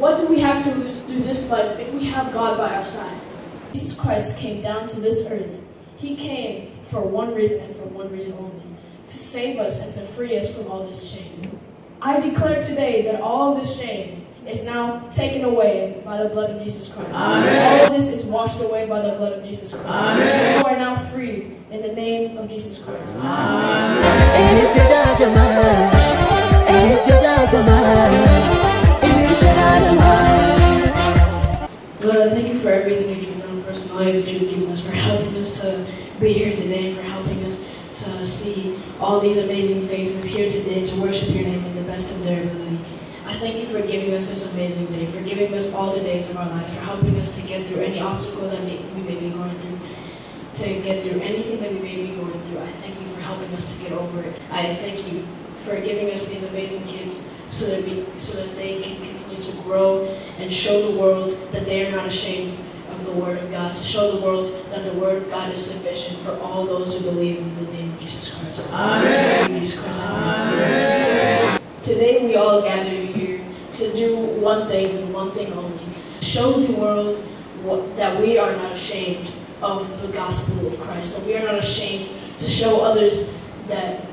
What do we have to lose through this life if we have God by our side? Jesus Christ came down to this earth. He came for one reason and for one reason only, to save us and to free us from all this shame. I declare today that all this shame is now taken away by the blood of Jesus Christ. Amen. All of this is washed away by the blood of Jesus Christ. Amen. You are now free in the name of Jesus Christ. Amen. Lord, I thank you for everything that you've done for us in life, that you've given us, for helping us to be here today, for helping us to see all these amazing faces here today to worship your name in the best of their ability. I thank you for giving us this amazing day, for giving us all the days of our life, for helping us to get through any obstacle that we may be going through, to get through anything that we may be going through. I thank you for helping us to get over it. I thank you for giving us these amazing kids so that they can continue to grow and show the world that they are not ashamed of the Word of God, to show the world that the Word of God is sufficient for all those who believe in the name of Jesus Christ. Amen. Jesus Christ. Amen. Today we all gather here to do one thing and one thing only. Show the world that we are not ashamed of the gospel of Christ, that we are not ashamed to show others that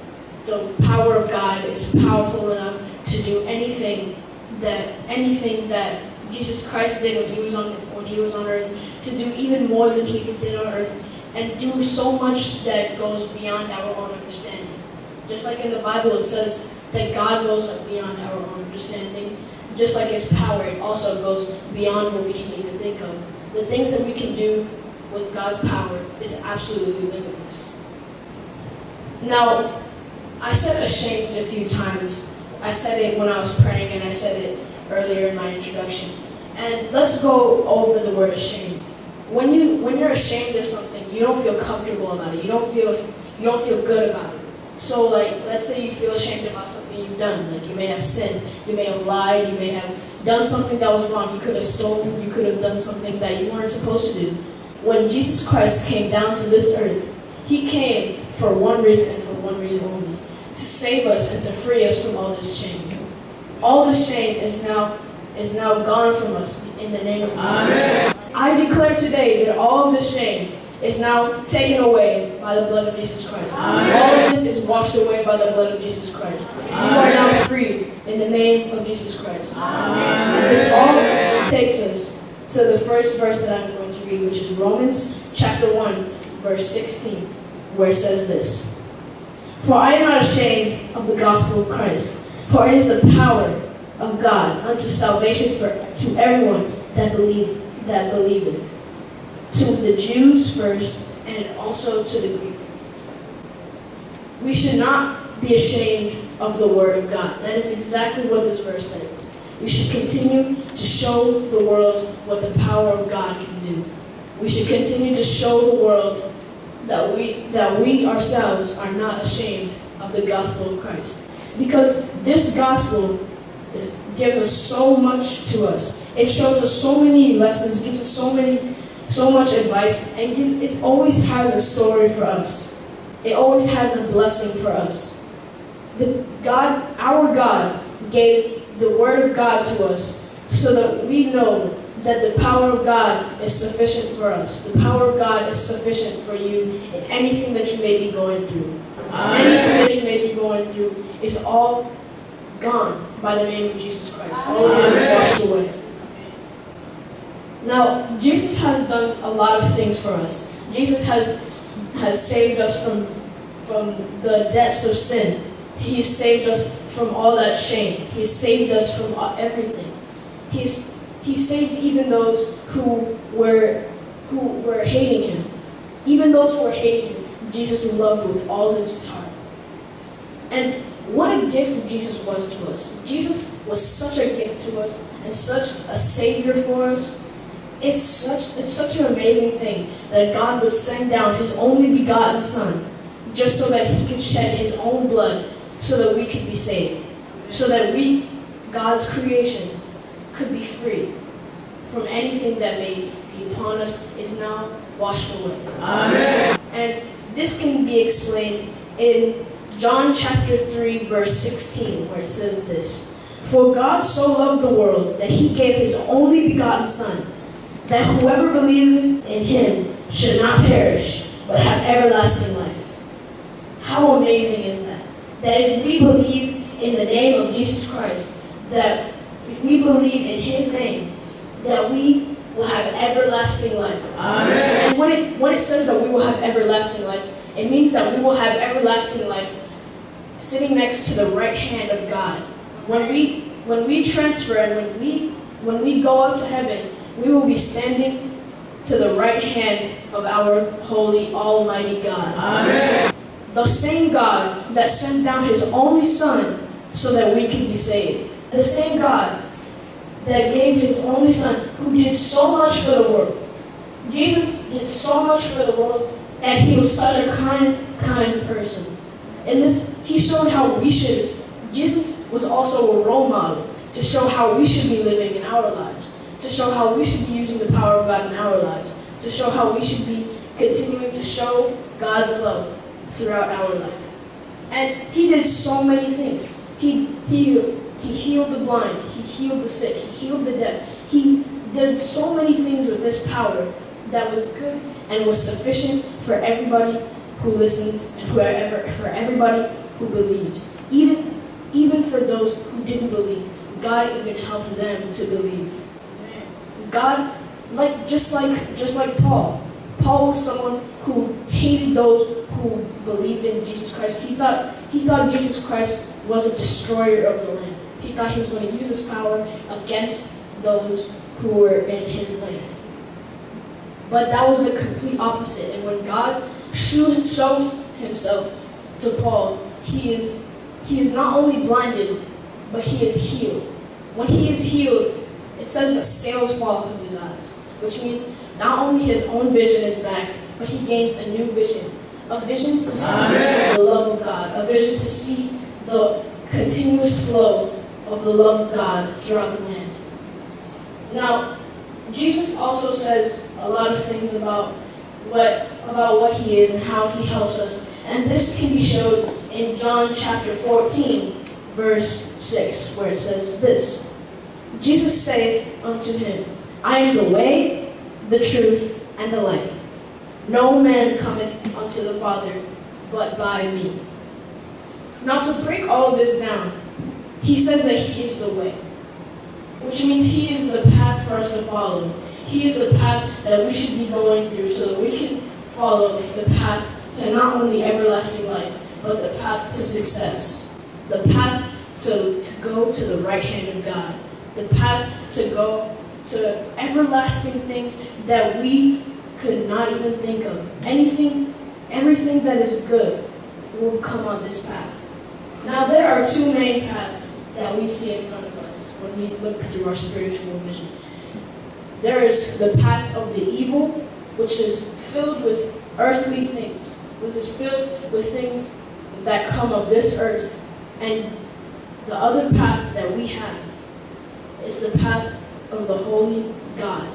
the power of God is powerful enough to do anything that Jesus Christ did when he was on earth, to do even more than he did on earth, and do so much that goes beyond our own understanding. Just like in the Bible it says that God goes beyond our own understanding, just like his power, it also goes beyond what we can even think of. The things that we can do with God's power is absolutely limitless. Now, I said ashamed a few times. I said it when I was praying, and I said it earlier in my introduction. And let's go over the word ashamed. When you're ashamed of something, you don't feel comfortable about it. You don't feel good about it. So like, let's say you feel ashamed about something you've done. Like you may have sinned, you may have lied, you may have done something that was wrong. You could have stolen, you could have done something that you weren't supposed to do. When Jesus Christ came down to this earth, he came for one reason and for one reason only, to save us and to free us from all this shame. All this shame is now gone from us in the name of Jesus Christ. I declare today that all of this shame is now taken away by the blood of Jesus Christ. Amen. All of this is washed away by the blood of Jesus Christ. You are now free in the name of Jesus Christ. Amen. This all takes us to the first verse that I'm going to read, which is Romans chapter 1, verse 16, where it says this: "For I am not ashamed of the gospel of Christ, for it is the power of God unto salvation to everyone that believeth, to the Jews first, and also to the Greek." We should not be ashamed of the Word of God. That is exactly what this verse says. We should continue to show the world what the power of God can do. We should continue to show the world that we ourselves are not ashamed of the gospel of Christ. Because this gospel gives us so much to us. It shows us so many lessons, gives us so much advice, and it always has a story for us. It always has a blessing for us. Our God gave the Word of God to us so that we know that the power of God is sufficient for us. The power of God is sufficient for you in anything that you may be going through. Amen. Anything that you may be going through is all gone by the name of Jesus Christ. All of it is washed away. Now, Jesus has done a lot of things for us. Jesus has saved us from the depths of sin. He saved us from all that shame. He saved us from everything. He saved even those who were hating him. Even those who were hating him, Jesus loved with all his heart. And what a gift Jesus was to us. Jesus was such a gift to us and such a savior for us. It's such an amazing thing that God would send down his only begotten Son just so that he could shed his own blood so that we could be saved. So that we, God's creation, could be free from anything that may be upon us is now washed away. Amen. And this can be explained in John chapter 3, verse 16, where it says this: For God so loved the world that he gave his only begotten Son, that whoever believeth in him should not perish, but have everlasting life. How amazing is that? That if we believe in the name of Jesus Christ, that if we believe in his name, that we will have everlasting life. Amen. And when it says that we will have everlasting life, it means that we will have everlasting life sitting next to the right hand of God. When we transfer and when we go up to heaven, we will be standing to the right hand of our holy, almighty God. Amen. The same God that sent down his only Son so that we can be saved. The same God that gave his only Son, who did so much for the world. Jesus did so much for the world, and he was such a kind person. In this, he showed how we should. Jesus was also a role model to show how we should be living in our lives, to show how we should be using the power of God in our lives, to show how we should be continuing to show God's love throughout our life. And he did so many things. He healed the blind, he healed the sick, he healed the deaf. He did so many things with this power that was good and was sufficient for everybody who listens and for everybody who believes. Even for those who didn't believe, God even helped them to believe. God, just like Paul. Paul was someone who hated those who believed in Jesus Christ. He thought Jesus Christ was a destroyer of the land. He thought he was going to use his power against those who were in his land. But that was the complete opposite. And when God showed himself to Paul, he is not only blinded, but he is healed. When he is healed, it says that scales fall off of his eyes, which means not only his own vision is back, but he gains a new vision. A vision to see the love of God. A vision to see the continuous flow of the love of God throughout the land. Now, Jesus also says a lot of things about what he is and how he helps us. And this can be shown in John chapter 14, verse 6, where it says this. Jesus saith unto him, I am the way, the truth, and the life. No man cometh unto the Father but by me. Now to break all of this down, he says that he is the way, which means he is the path for us to follow. He is the path that we should be going through so that we can follow the path to not only everlasting life, but the path to success. The path to go to the right hand of God. The path to go to everlasting things that we could not even think of. Everything that is good will come on this path. Now there are two main paths that we see in front of us when we look through our spiritual vision. There is the path of the evil, which is filled with earthly things, which is filled with things that come of this earth. And the other path that we have is the path of the holy God.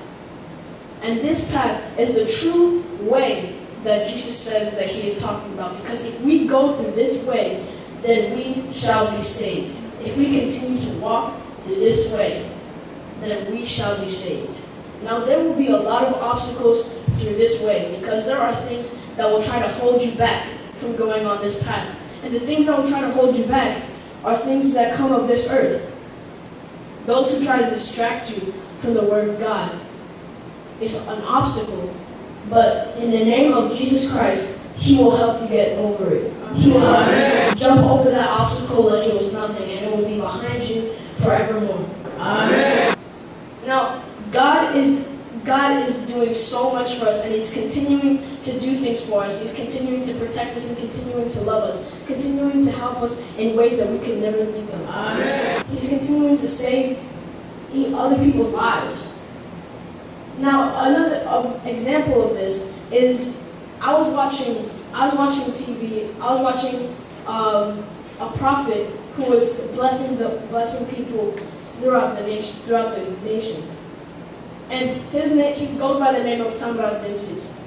And this path is the true way that Jesus says that he is talking about. Because if we go through this way, then we shall be saved. If we continue to walk through this way, then we shall be saved. Now there will be a lot of obstacles through this way, because there are things that will try to hold you back from going on this path. And the things that will try to hold you back are things that come of this earth. Those who try to distract you from the Word of God is an obstacle, but in the name of Jesus Christ, he will help you get over it. He will help you jump over that obstacle like it was nothing, and it will be behind you forevermore. Amen. Now, God is doing so much for us, and he's continuing to do things for us. He's continuing to protect us and continuing to love us, continuing to help us in ways that we could never think of. Amen. He's continuing to save other people's lives. Now, another example of this is I was watching TV. I was watching a prophet who was blessing people throughout the nation. And he goes by the name of Dempsey.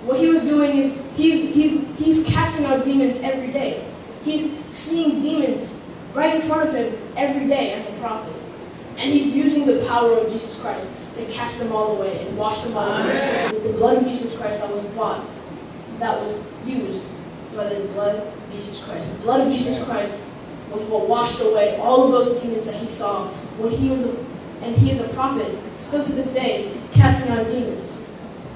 What he was doing is he's casting out demons every day. He's seeing demons right in front of him every day as a prophet. And he's using the power of Jesus Christ to cast them all away and wash them all away with the blood of Jesus Christ that was bought, that was used by the blood of Jesus Christ. The blood of Jesus Christ was what washed away all of those demons that he saw when he was and he is a prophet, still to this day, casting out demons.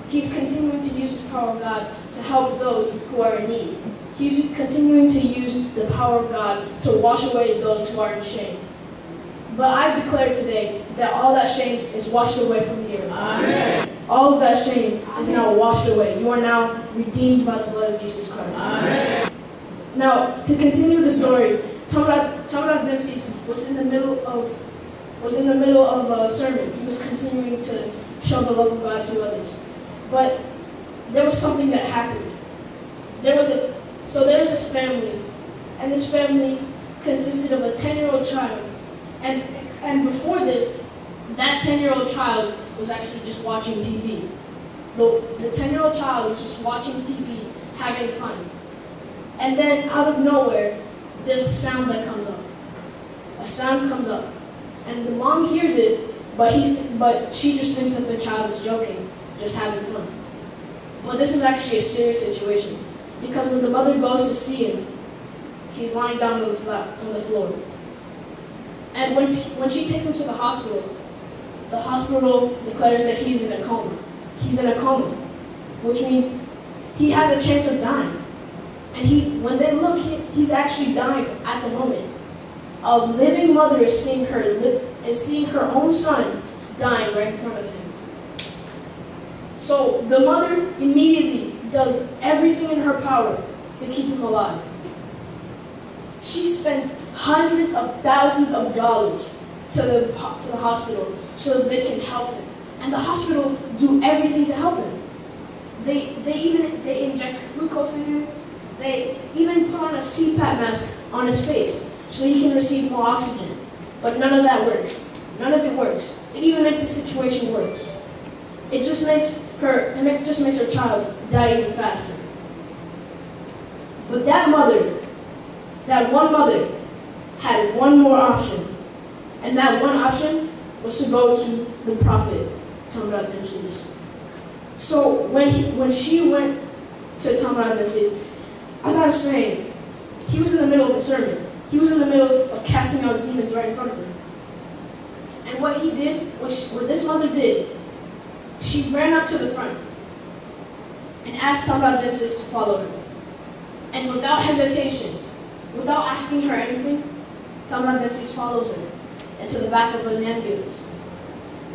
He's continuing to use his power of God to help those who are in need. He's continuing to use the power of God to wash away those who are in shame. But I declare today that all that shame is washed away from the earth. Amen. All of that shame is now washed away. You are now redeemed by the blood of Jesus Christ. Amen. Now, to continue the story, Tamrat Dempsey was in the middle of a sermon. He was continuing to show the love of God to others. But there was something that happened. There was this family, and this family consisted of a 10-year-old child. And before this, that 10-year-old child was actually just watching TV. The 10-year-old child was just watching TV, having fun. And then out of nowhere, there's a sound that comes up. A sound comes up. And the mom hears it, but she just thinks that the child is joking, just having fun. But this is actually a serious situation, because when the mother goes to see him, he's lying down on the floor. And when she takes him to the hospital declares that he's in a coma. He's in a coma, which means he has a chance of dying. And when they look, he's actually dying at the moment. A living mother is seeing her own son dying right in front of him. So the mother immediately does everything in her power to keep him alive. She spends hundreds of thousands of dollars to the hospital so that they can help him. And the hospital do everything to help him. They inject glucose in him. They even put on a CPAP mask on his face so he can receive more oxygen. But none of that works. None of it works. It even makes the situation worse. It just makes her child die even faster. But that one mother, had one more option. And that one option was to go to the prophet, Tamrat Dempsey's. So when she went to Tamrat Dempsey's, as I was saying, he was in the middle of a sermon. He was in the middle of casting out demons right in front of him. And what this mother did, she ran up to the front and asked Tamrat Dempsey to follow her. And without hesitation, without asking her anything, Tamrat Dempsey follows her into the back of an ambulance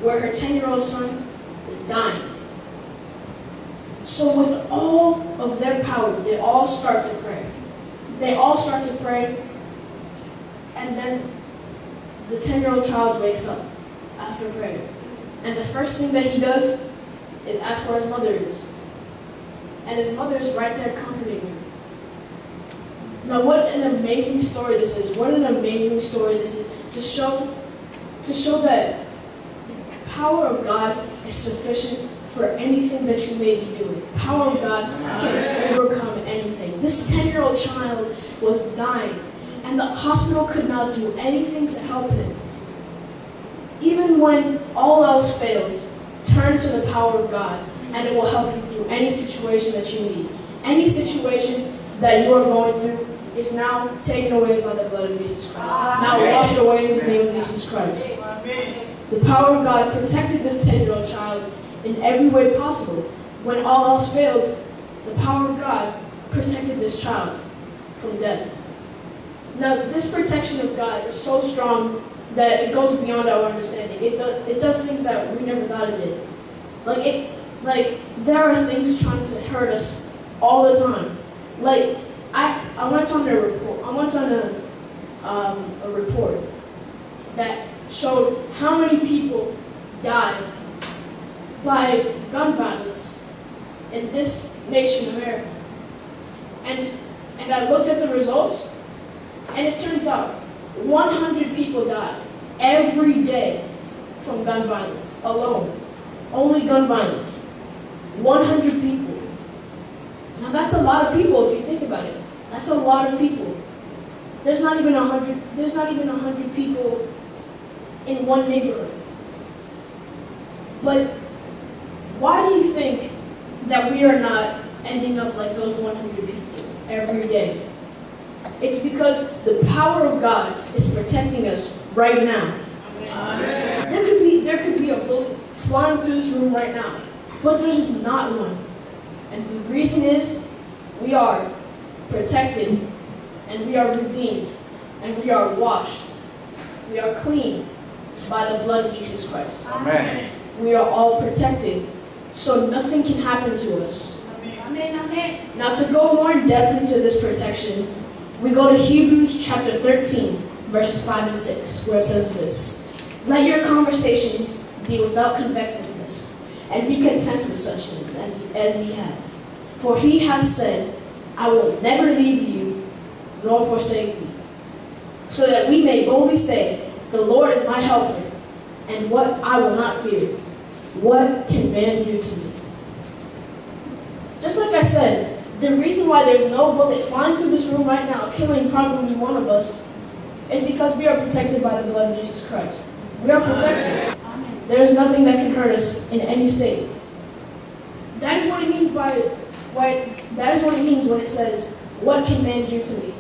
where her 10-year-old son is dying. So with all of their power, they all start to pray. They all start to pray, and then the 10-year-old child wakes up after prayer. And the first thing that he does is ask where his mother is. And his mother is right there comforting him. Now what an amazing story this is. What an amazing story this is to show that the power of God is sufficient for anything that you may be doing. The power of God can overcome anything. This 10-year-old child was dying, and the hospital could not do anything to help him. Even when all else fails, turn to the power of God, and it will help you through any situation that you need. Any situation that you are going through is now taken away by the blood of Jesus Christ. Now washed away in the name of Jesus Christ. The power of God protected this 10-year-old child in every way possible. When all else failed, the power of God protected this child from death. Now, this protection of God is so strong that it goes beyond our understanding. It does things that we never thought it did. Like there are things trying to hurt us all the time. Like I went on a report. I went on a report that showed how many people died by gun violence in this nation, America. And I looked at the results, and it turns out 100 people die every day from gun violence alone. Only gun violence. 100 people. Now that's a lot of people if you think about it. That's a lot of people. there's not even 100 people in one neighborhood. But why do you think that we are not ending up like those 100 people every day? It's because the power of God is protecting us right now. Amen. There could be a bullet flying through this room right now, but there's not one. And the reason is we are protected, and we are redeemed, and we are washed. We are clean by the blood of Jesus Christ. Amen. We are all protected, so nothing can happen to us. Amen. Amen. Now, to go more in depth into this protection, we go to Hebrews chapter 13, verses 5 and 6, where it says this: "Let your conversations be without covetousness, and be content with such things as ye have. For he hath said, I will never leave you, nor forsake you. So that we may boldly say, the Lord is my helper, and what I will not fear. What can man do to me?" Just like I said, the reason why there's no bullet flying through this room right now, killing probably one of us, is because we are protected by the blood of Jesus Christ. We are protected. Amen. There is nothing that can hurt us in any state. That is what it means that is what it means when it says, "What can man do to me?"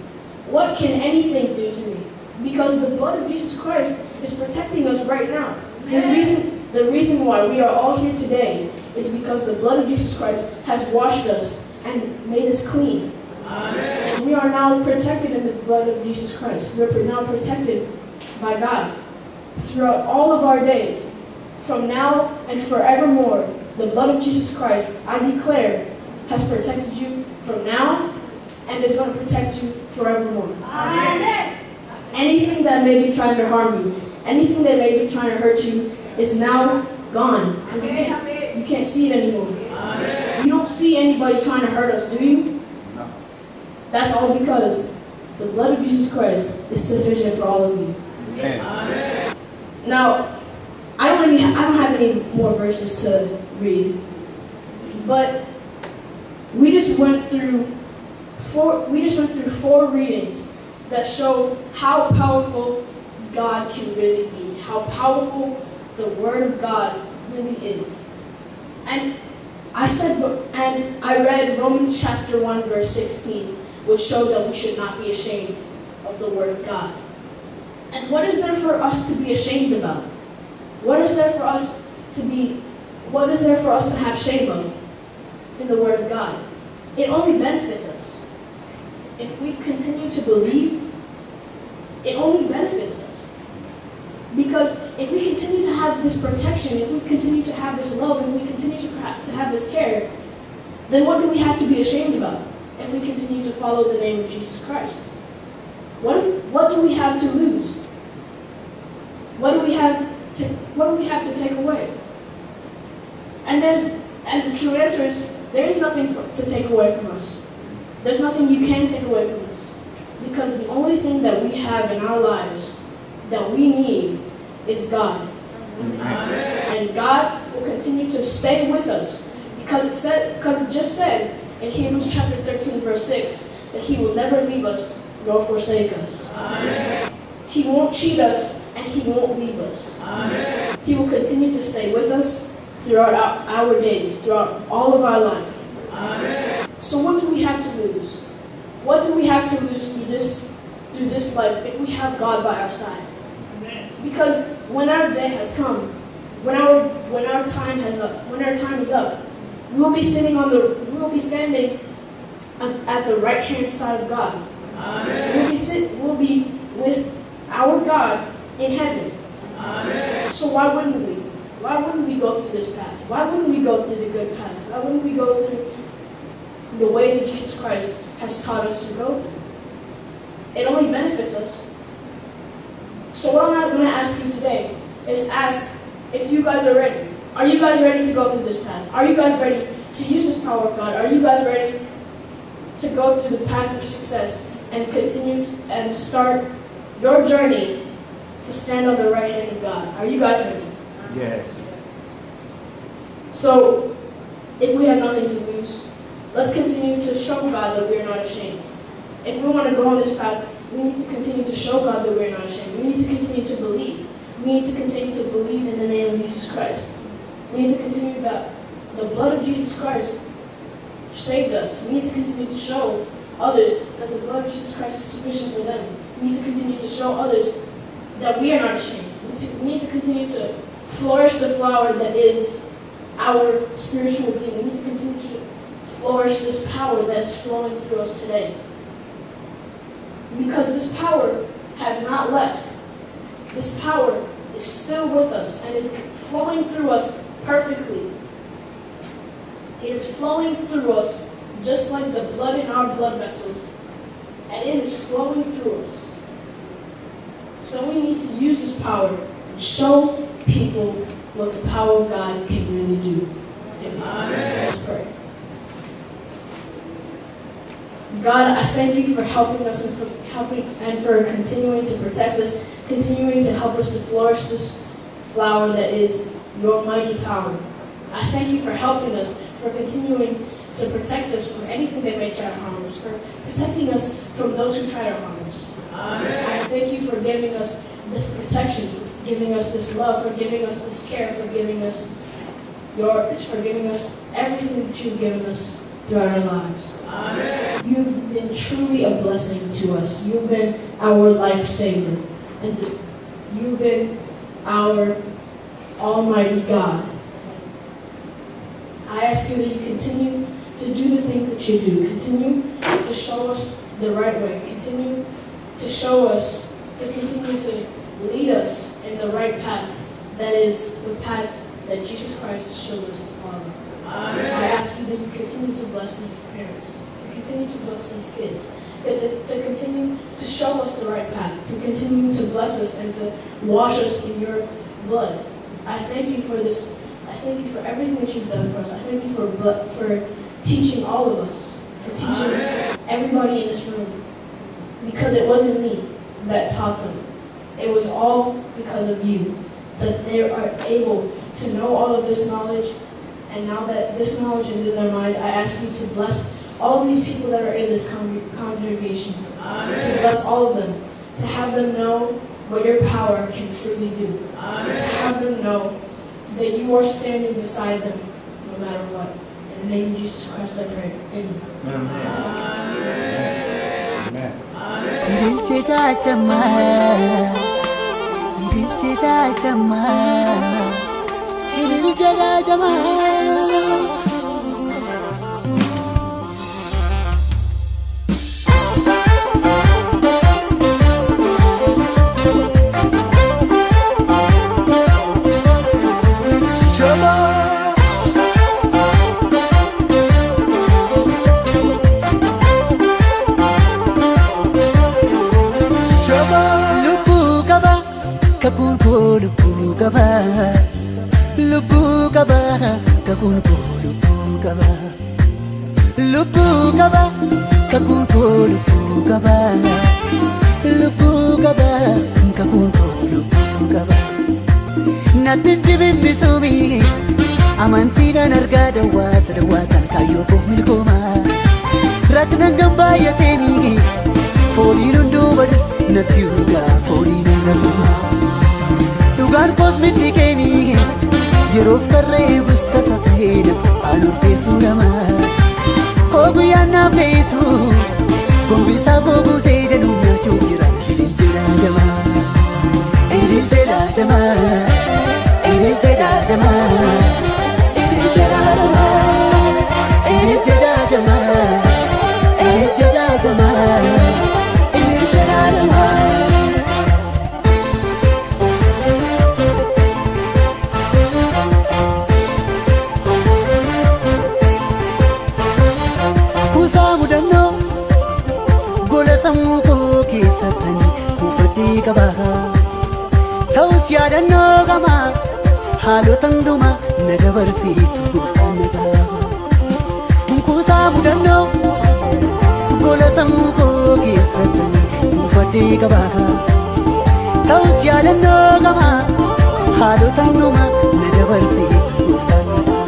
What can anything do to me? Because the blood of Jesus Christ is protecting us right now. The reason why we are all here today is because the blood of Jesus Christ has washed us and made us clean. Amen. And we are now protected in the blood of Jesus Christ. We're now protected by God throughout all of our days. From now and forevermore, the blood of Jesus Christ, I declare, has protected you from now and is going to protect you forevermore. Amen. Anything that may be trying to harm you, anything that may be trying to hurt you, is now gone because you can't see it anymore. Amen. You don't see anybody trying to hurt us, do you? No. That's all because the blood of Jesus Christ is sufficient for all of you. Amen. Now, I don't have any more verses to read, but we just went through four readings that show how powerful God can really be, how powerful the Word of God really is. And I read Romans chapter 1, verse 16, which showed that we should not be ashamed of the Word of God. And what is there for us to be ashamed about? What is there for us to have shame of in the Word of God? It only benefits us. If we continue to believe, it only benefits us. Because if we continue to have this protection, if we continue to have this love, if we continue to have this care, then what do we have to be ashamed about if we continue to follow the name of Jesus Christ? What do we have to lose? What do we have to take away? And the true answer is, there is nothing to take away from us. There's nothing you can take away from us. Because the only thing that we have in our lives that we need is God. Amen. And God will continue to stay with us. Because it just said in Hebrews chapter 13, verse 6, that He will never leave us nor forsake us. Amen. He won't cheat us and He won't leave us. Amen. He will continue to stay with us throughout our days, throughout all of our life. Amen. So what do we have to lose? What do we have to lose through this life if we have God by our side? Because when our day has come, when our time is up, we will be standing at the right hand side of God. Amen. We'll be with our God in heaven. Amen. So why wouldn't we? Why wouldn't we go through this path? Why wouldn't we go through the good path? Why wouldn't we go through the way that Jesus Christ has taught us to go through? It only benefits us. So what I'm going to ask you today is ask if you guys are ready. Are you guys ready to go through this path? Are you guys ready to use this power of God? Are you guys ready to go through the path of success and continue and start your journey to stand on the right hand of God? Are you guys ready? Yes. So, if we have nothing to lose, let's continue to show God that we are not ashamed. If we want to go on this path, We need to continue to show God that we're not ashamed. We need to continue to believe. We need to continue to believe in the name of Jesus Christ. We need to continue that the blood of Jesus Christ saved us. We need to continue to show others that the blood of Jesus Christ is sufficient for them. We need to continue to show others that we are not ashamed. We need to continue to flourish the flower that is our spiritual being. We need to continue to flourish this power that is flowing through us today. Because this power has not left. This power is still with us and is flowing through us perfectly. It is flowing through us just like the blood in our blood vessels. And it is flowing through us. So we need to use this power and show people what the power of God can really do. Amen. Let's pray. God, I thank you for helping us and for continuing to protect us, continuing to help us to flourish this flower that is your mighty power. I thank you for helping us, for continuing to protect us from anything that may try to harm us, for protecting us from those who try to harm us. Amen. I thank you for giving us this protection, for giving us this love, for giving us this care, for giving us everything that you've given us throughout our lives. Amen. You've been truly a blessing to us. You've been our lifesaver. And you've been our Almighty God. I ask you that you continue to do the things that you do. Continue to show us the right way. Continue to show us, to continue to lead us in the right path. That is the path that Jesus Christ showed us to follow. Amen. I ask you that you continue to bless these parents, to continue to bless these kids, to continue to show us the right path, to continue to bless us and to wash us in your blood. I thank you for this. I thank you for everything that you've done for us. I thank you for teaching all of us, for teaching everybody in this room, because it wasn't me that taught them. It was all because of you, that they are able to know all of this knowledge. And now that this knowledge is in their mind, I ask you to bless all of these people that are in this congregation. Amen. To bless all of them. To have them know what your power can truly do. Amen. To have them know that you are standing beside them no matter what. In the name of Jesus Christ I pray. Amen. Lubu kaba kakunko lubu kaba lubu kaba kakunko lubu kaba lubu kaba kakunko lubu kaba natin dibin bisumi amantii dan argaa dawwaatan kayyoo koof milkooma raknan gambaa yateemi fooliin hunduu badus natti urgaa fooliin hangafuma dhugaan koos miti keemi yeroof karree bustasa ta'ee nafu aanorteessuu lama kooguyyaa naaf beetu gombisaa kooguu ta'ee danuu nyaachuuf jira ilil jedhaa jamaa ilil jedhaa jamaa ilil jedhaa jamaa ilil jedhaa jamaa ilil jedhaa jamaa ilil jedhaa jamaa ilil jedhaa jamaa. Sammuu koo keessatti kuufadhee qaba ta'us yaadannoo gama haalota hundumaa na dabarsiitu gooftaan na qaba kuusaa mudannoo gola sammuu koo keessatti kuufadhee qaba ta'us yaadannoo gama haalota hundumaa na dabarsiitu gooftaan na qaba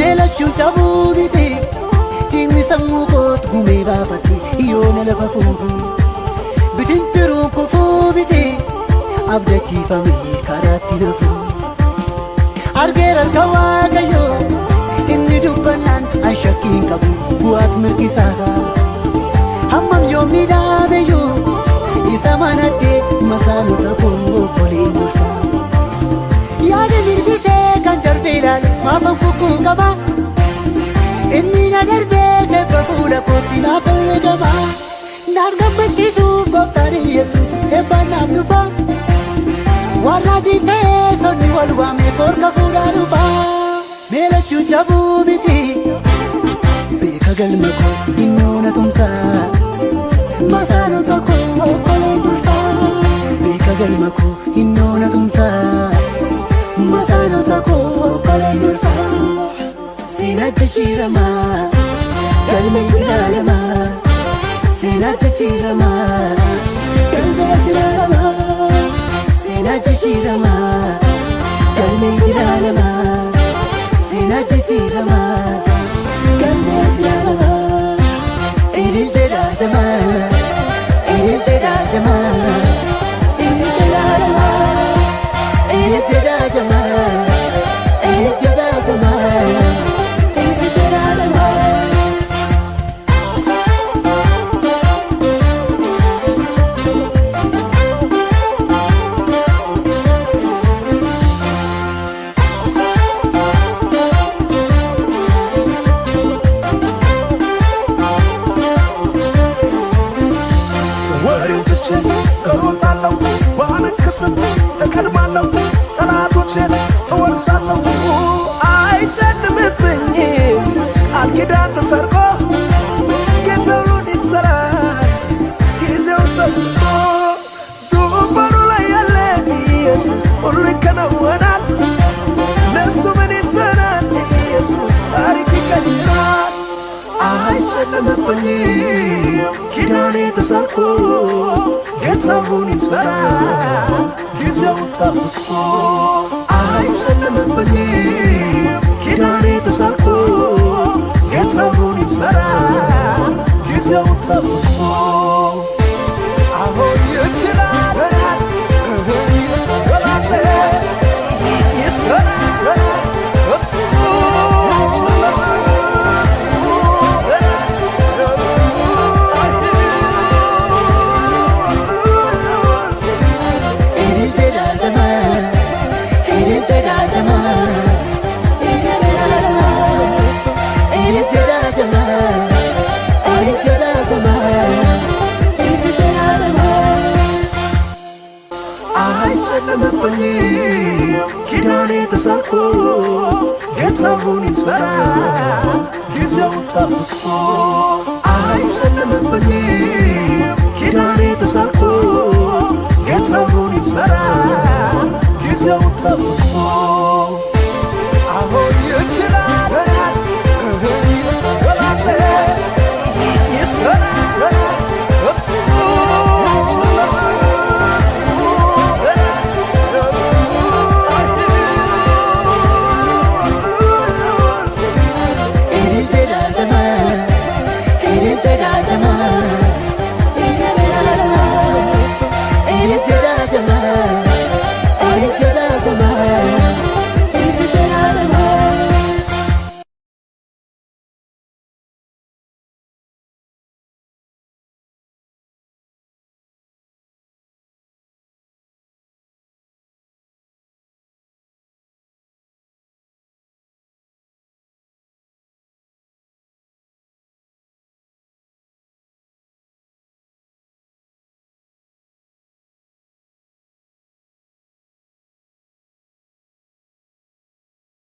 meelachuun cabuu miti diinni sammuu koot gumee baafate yoona lafa fuugu bitintiruu kufuu biti abdachiifame karaatti nafu argeera harka Waaqayyoo inni dubbannaan an shakkiin qabu bu'aat mirgisaaga hammam yoomni dhaabeyyuu isa manadhee masaanota koo koleen dursaa yaada mirgisee kan darbee ilaalu maafan kukkuu qaba inni na darbee seebba fuula kootti naaf herregama naan gammachiisuuf gooftaan Yesuus eebbaan naaf dhufa warra jiitee sonni wal waamee korka fuudhaa dhufa meelachuun jabuu miti beeka galma koo innoona tumsaa masaanota koo koleen dursaa beeka galma koo innoona tumsaa masaanota koo koleen dursaa seenaa jijjiiramaa galmeetti ilaalamaa seenaa jijjiiramaa galmeetti ilaalamaa seenaa jijjiiramaa galmeetti ilaalamaa seenaa jijjiiramaa galmeetti ilaalamaa ililcha ilaalchamaa ililcha ilaalchamaa ililcha ilaalamaa ililcha ilaalchamaa ililcha ilaalchamaa ililcha ilaalamaa ኪዳን ተሰርቆ ጌታውን ይሰራል ጊዜው ጠብቆ ዙፋኑ ላይ ያለ ኢየሱስ ሁሉ ይከናወናል ለሱ ምን ይሰራል ኢየሱስ ታሪክ ይቀይራል አይጨለምብኝም ኪዳኔ ተሰርቆ ጌታውን ይሰራል ጊዜው ጠብቆ አይጨለምብኝም ኪዳኔ ተሰርቆ ጌታውን ይሰራል ጊዜው ጠብቆ አሁን ይችላል ወላቼ ይሰራል እሱ አይጨለምብኝም ኪዳኔ ተሰርቆ ጌታውን ይሰራል ጊዜው ጠብቆ አይጨለምብኝም ኪዳኔ ተሰርቆ ጌታውን ይሰራል ጊዜው ጠብቆ አሁን ይችላል ወላቼ ይሰራል